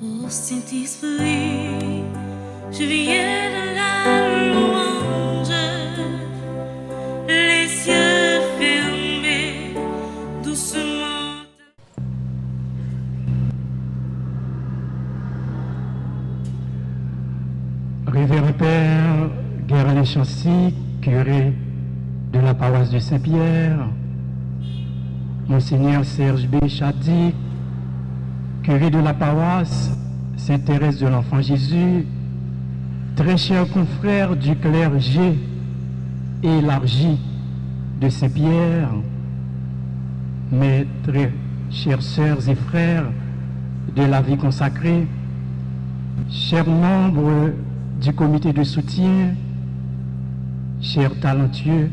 Ô Saint-Esprit, je viens de la louange, les yeux fermés, doucement. Révérend Père Guérin Chancy, curé de la paroisse de Saint-Pierre, Monseigneur Serge B. Chadi, curé de la paroisse Sainte-Thérèse de l'Enfant Jésus, très chers confrères du clergé élargi de Saint-Pierre, mes très chères sœurs et frères de la vie consacrée, chers membres du comité de soutien, chers talentueuses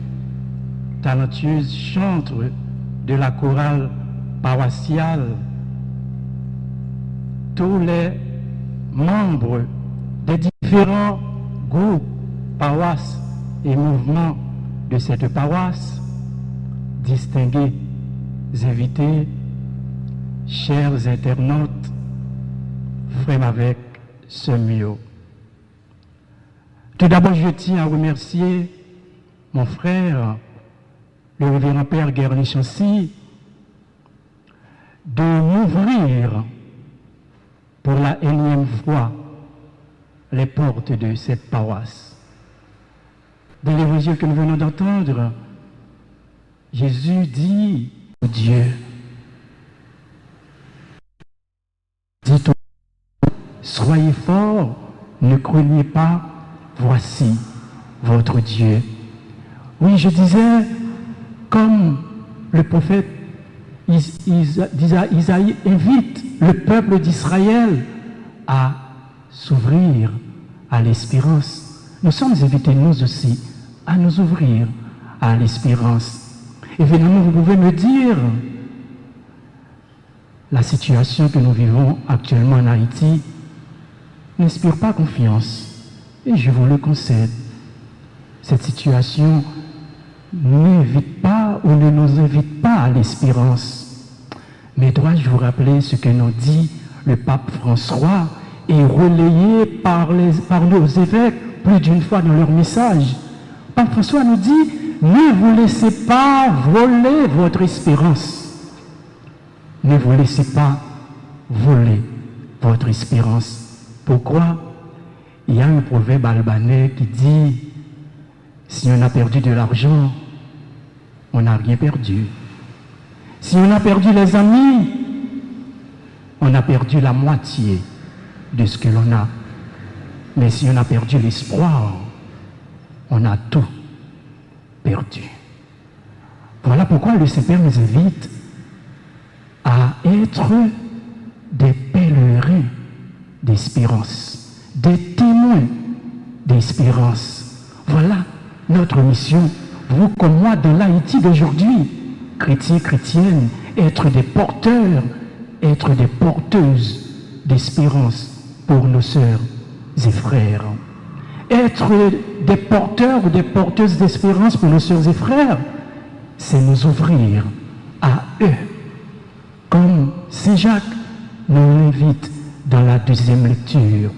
chantres de la chorale paroissiale, tous les membres des différents groupes, paroisses et mouvements de cette paroisse, distingués invités, chers internautes, frères avec ce mio. Tout d'abord, je tiens à remercier mon frère, le révérend Père Guérin Chancy, de m'ouvrir pour la énième fois les portes de cette paroisse. Dans l'évangile que nous venons d'entendre, Jésus dit au Dieu, dites soyez forts, ne craignez pas, voici votre Dieu. Oui, je disais, comme le prophète Isaïe invite le peuple d'Israël à s'ouvrir à l'espérance. Nous sommes invités, nous aussi, à nous ouvrir à l'espérance. Évidemment, vous pouvez me dire, la situation que nous vivons actuellement en Haïti n'inspire pas confiance. Et je vous le concède. Cette situation n'invite pas ou ne nous invite pas à l'espérance. Mais dois-je vous rappeler ce que nous dit le pape François et relayé par nos évêques plus d'une fois dans leur message. Pape François nous dit, ne vous laissez pas voler votre espérance. Ne vous laissez pas voler votre espérance. Pourquoi? Il y a un proverbe albanais qui dit, si on a perdu de l'argent, on n'a rien perdu. Si on a perdu les amis, on a perdu la moitié de ce que l'on a. Mais si on a perdu l'espoir, on a tout perdu. Voilà pourquoi le Saint-Père nous invite à être des pèlerins d'espérance, des témoins d'espérance. Voilà notre mission, vous comme moi, dans l'Haïti d'aujourd'hui, chrétiens, chrétiennes, être des porteurs, être des porteuses d'espérance pour nos sœurs et frères. Être des porteurs ou des porteuses d'espérance pour nos sœurs et frères, c'est nous ouvrir à eux. Comme Saint Jacques nous l'invite dans la deuxième lecture.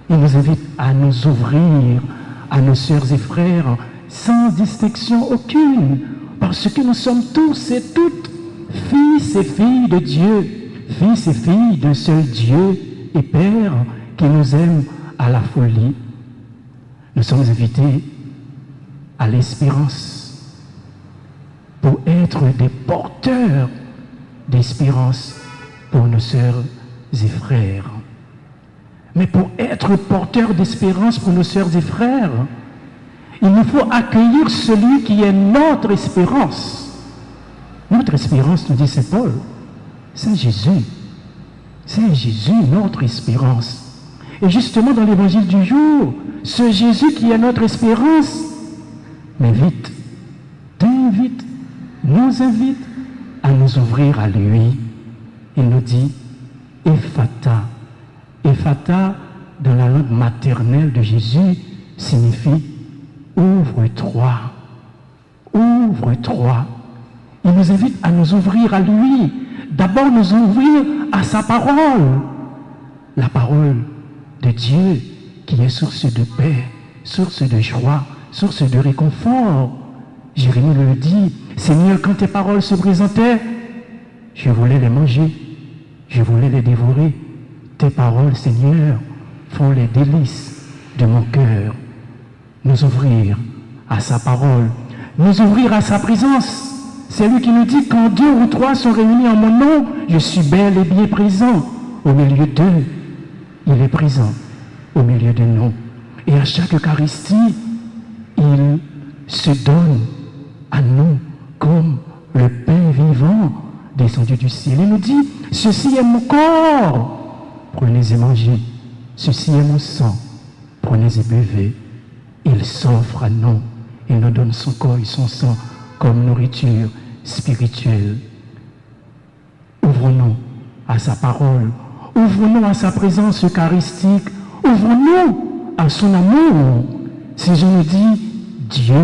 Il nous invite à nous ouvrir à nos sœurs et frères sans distinction aucune, parce que nous sommes tous et toutes fils et filles de Dieu, fils et filles d'un seul Dieu et Père qui nous aime à la folie. Nous sommes invités à l'espérance pour être des porteurs d'espérance pour nos sœurs et frères. Mais pour être porteurs d'espérance pour nos sœurs et frères, il nous faut accueillir celui qui est notre espérance. Notre espérance, nous dit Saint Paul, c'est Jésus. C'est Jésus, notre espérance. Et justement, dans l'évangile du jour, ce Jésus qui est notre espérance m'invite, t'invite, nous invite à nous ouvrir à lui. Il nous dit, Ephata. Ephata, dans la langue maternelle de Jésus, signifie ouvre-toi. Ouvre-toi. Il nous invite à nous ouvrir à lui. D'abord, nous ouvrir à sa parole. la parole de Dieu qui est source de paix, source de joie, source de réconfort. Jérémie le dit, Seigneur, quand tes paroles se présentaient, je voulais les manger, je voulais les dévorer. Tes paroles, Seigneur, font les délices de mon cœur. Nous ouvrir à sa parole, nous ouvrir à sa présence. C'est lui qui nous dit, quand 2 ou 3 sont réunis en mon nom, je suis bel et bien présent au milieu d'eux. Il est présent au milieu de nous. Et à chaque Eucharistie, il se donne à nous comme le pain vivant descendu du ciel. Il nous dit, ceci est mon corps, prenez et mangez. Ceci est mon sang, prenez et buvez. Il s'offre à nous, il nous donne son corps et son sang comme nourriture spirituelle. Ouvrons-nous à sa parole, ouvrons-nous à sa présence eucharistique, ouvrons-nous à son amour. Si je nous dis, Dieu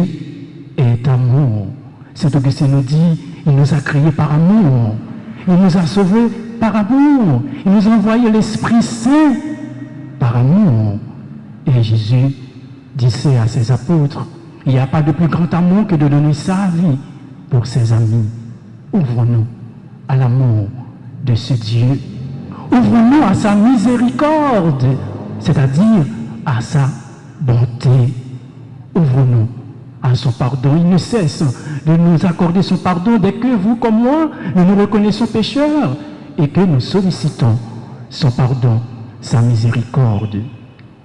est amour. Saint Augustin nous dit, il nous a créés par amour, il nous a sauvés par amour, il nous a envoyé l'Esprit Saint par amour. Et Jésus disait à ses apôtres, il n'y a pas de plus grand amour que de donner sa vie pour ses amis. Ouvrons-nous à l'amour de ce Dieu. Ouvrons-nous à sa miséricorde, c'est-à-dire à sa bonté. Ouvrons-nous à son pardon. Il ne cesse de nous accorder son pardon dès que vous, comme moi, nous nous reconnaissons pécheurs et que nous sollicitons son pardon, sa miséricorde.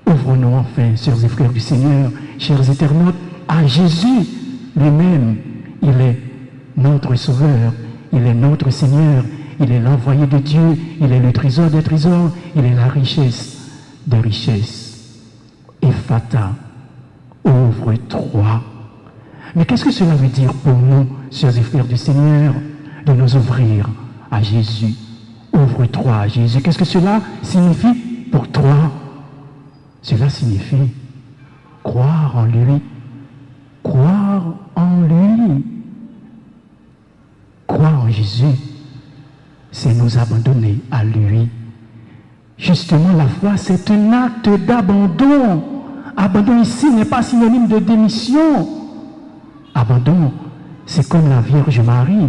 Ouvrons-nous enfin, sœurs et frères du Seigneur, chers internautes, à Jésus lui-même. Il est notre Sauveur, il est notre Seigneur, il est l'envoyé de Dieu, il est le trésor des trésors, il est la richesse des richesses. Ephata, ouvre-toi. Mais qu'est-ce que cela veut dire pour nous, sœurs et frères du Seigneur, de nous ouvrir à Jésus? Ouvre-toi à Jésus. Qu'est-ce que cela signifie pour toi? Cela signifie croire en lui. Croire en lui. Croire en Jésus, c'est nous abandonner à lui. Justement, la foi, c'est un acte d'abandon. Abandon ici n'est pas synonyme de démission. Abandon, c'est comme la Vierge Marie,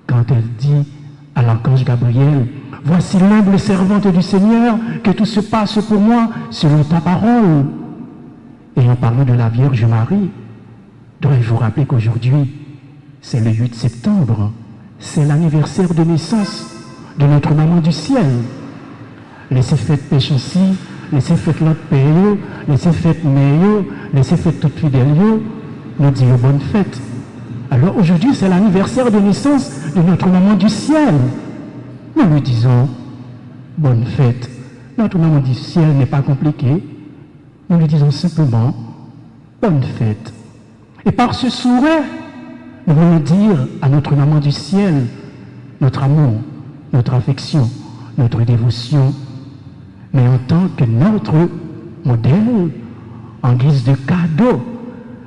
quand elle dit à l'archange Gabriel, « Voici l'humble servante du Seigneur, que tout se passe pour moi selon ta parole. » Et en parlant de la Vierge Marie, dois-je vous rappeler qu'aujourd'hui, c'est le 8 septembre, c'est l'anniversaire de naissance de notre maman du ciel. Laissez faites péché aussi, laissez faites l'autre paye, laissez faites meilleur, laissez faites toute fidèle, nous disons bonne fête. Alors aujourd'hui, c'est l'anniversaire de naissance de notre maman du ciel. Nous lui disons bonne fête. Notre maman du ciel n'est pas compliquée. Nous lui disons simplement bonne fête. Et par ce sourire, nous voulons dire à notre maman du ciel notre amour, notre affection, notre dévotion, mais en tant que notre modèle, en guise de cadeau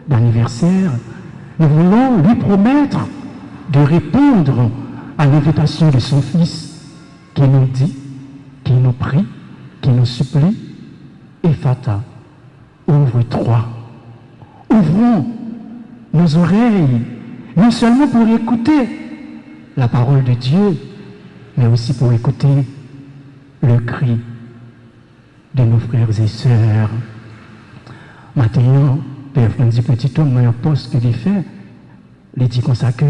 d'anniversaire, nous voulons lui promettre de répondre à l'invitation de son Fils qui nous dit, qui nous prie, qui nous supplie, Ephata, ouvre-toi. Ouvrons nos oreilles, non seulement pour écouter la parole de Dieu, mais aussi pour écouter le cri de nos frères et sœurs. Maintenant, Père Franzi Petit Homme, un poste que il fait, il dit comme ça que,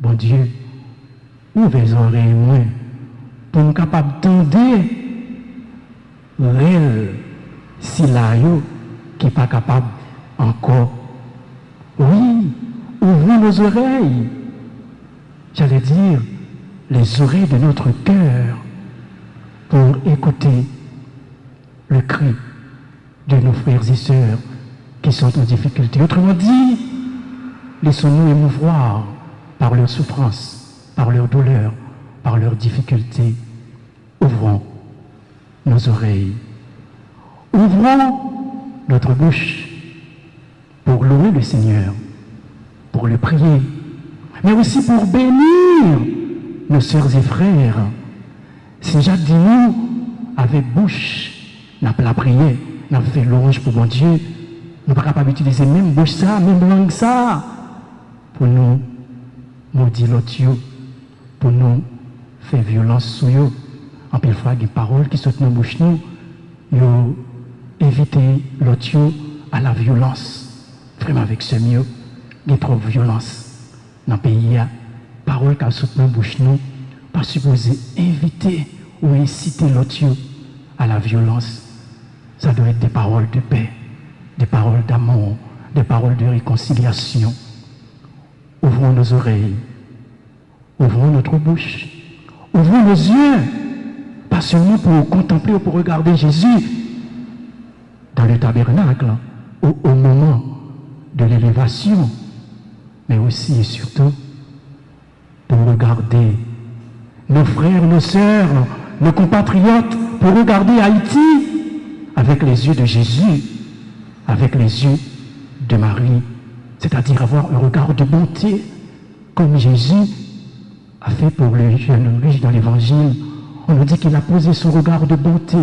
bon Dieu, ouvrez les oreilles moins, pour nous capables d'entendre réel si là qui n'est pas capable encore. Oui, ouvrons nos oreilles. J'allais dire, les oreilles de notre cœur pour écouter le cri de nos frères et sœurs qui sont en difficulté. Autrement dit, laissons-nous émouvoir par leur souffrance, par leur douleur, par leurs difficultés. Ouvrons nos oreilles. Ouvrons notre bouche pour louer le Seigneur, pour le prier, mais aussi pour bénir nos sœurs et frères. Si Jacques dit nous, avec bouche, n'a pas la prière, n'a fait louange pour mon Dieu, nous ne sommes pas capables d'utiliser même bouche ça, même langue ça, pour nous maudire l'autre, pour nous faire violence sur eux. En pile fois, il y a des paroles qui sortent dans la bouche nous, nous éviter l'autre à la violence. Vraiment avec ce mieux, il y a trop de violence dans le pays. Il y a paroles qui sortent dans la bouche nous, pas supposé inviter ou inciter l'autre à la violence. Ça doit être des paroles de paix, des paroles d'amour, des paroles de réconciliation. Ouvrons nos oreilles, ouvrons notre bouche, ouvrons nos yeux, pas seulement pour contempler ou pour regarder Jésus dans le tabernacle ou au moment de l'élévation, mais aussi et surtout pour regarder nos frères, nos sœurs, nos compatriotes, pour regarder Haïti avec les yeux de Jésus, avec les yeux de Marie, c'est-à-dire avoir un regard de bonté, comme Jésus a fait pour le jeune riche dans l'Évangile. On nous dit qu'il a posé son regard de bonté,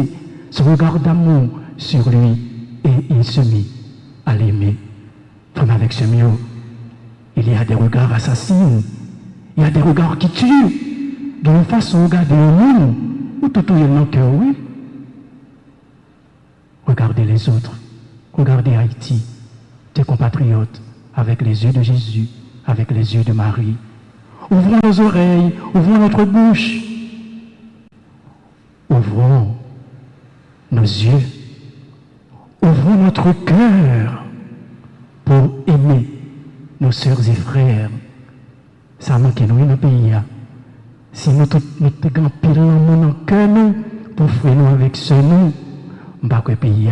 son regard d'amour sur lui, et il se mit à l'aimer. Comme avec ce mieux, il y a des regards assassins, il y a des regards qui tuent, de une façon regarder le monde, ou tout est dans le cœur, oui. Regardez les autres, regardez Haïti, tes compatriotes, avec les yeux de Jésus, avec les yeux de Marie. Ouvrons nos oreilles, ouvrons notre bouche, ouvrons nos yeux, ouvrons notre cœur pour aimer nos sœurs et frères. Ça manque nous dans le pays. Si nous avons pile dans mon cœur pour faire nous avec ce nom, nous ne pouvons pas pays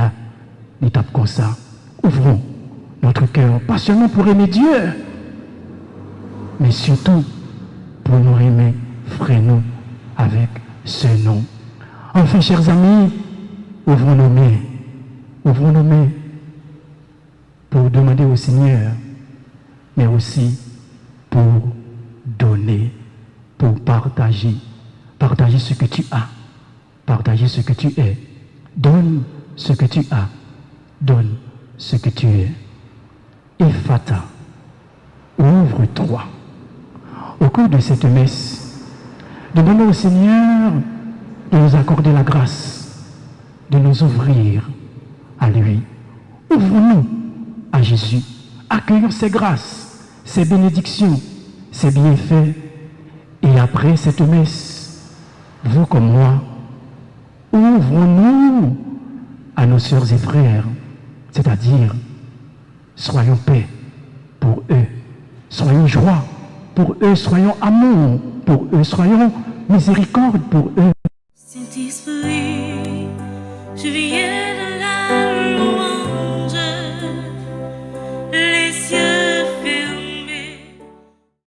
il tape comme ça. Ouvrons notre cœur, pas seulement pour aimer Dieu, mais surtout pour nous aimer, frère nous, avec ce nom. Enfin, chers amis, ouvrons nos mains pour demander au Seigneur, mais aussi pour donner, pour partager ce que tu as, partager ce que tu es. Donne ce que tu as, donne ce que tu es. Ephata, ouvre-toi. Au cours de cette messe, demandons au Seigneur de nous accorder la grâce, de nous ouvrir à lui. Ouvrons-nous à Jésus. Accueillons ses grâces, ses bénédictions, ses bienfaits. Et après cette messe, vous comme moi, ouvrons-nous à nos sœurs et frères, c'est-à-dire, soyons paix pour eux, soyons joie pour eux, soyons amour pour eux, soyons miséricorde pour eux,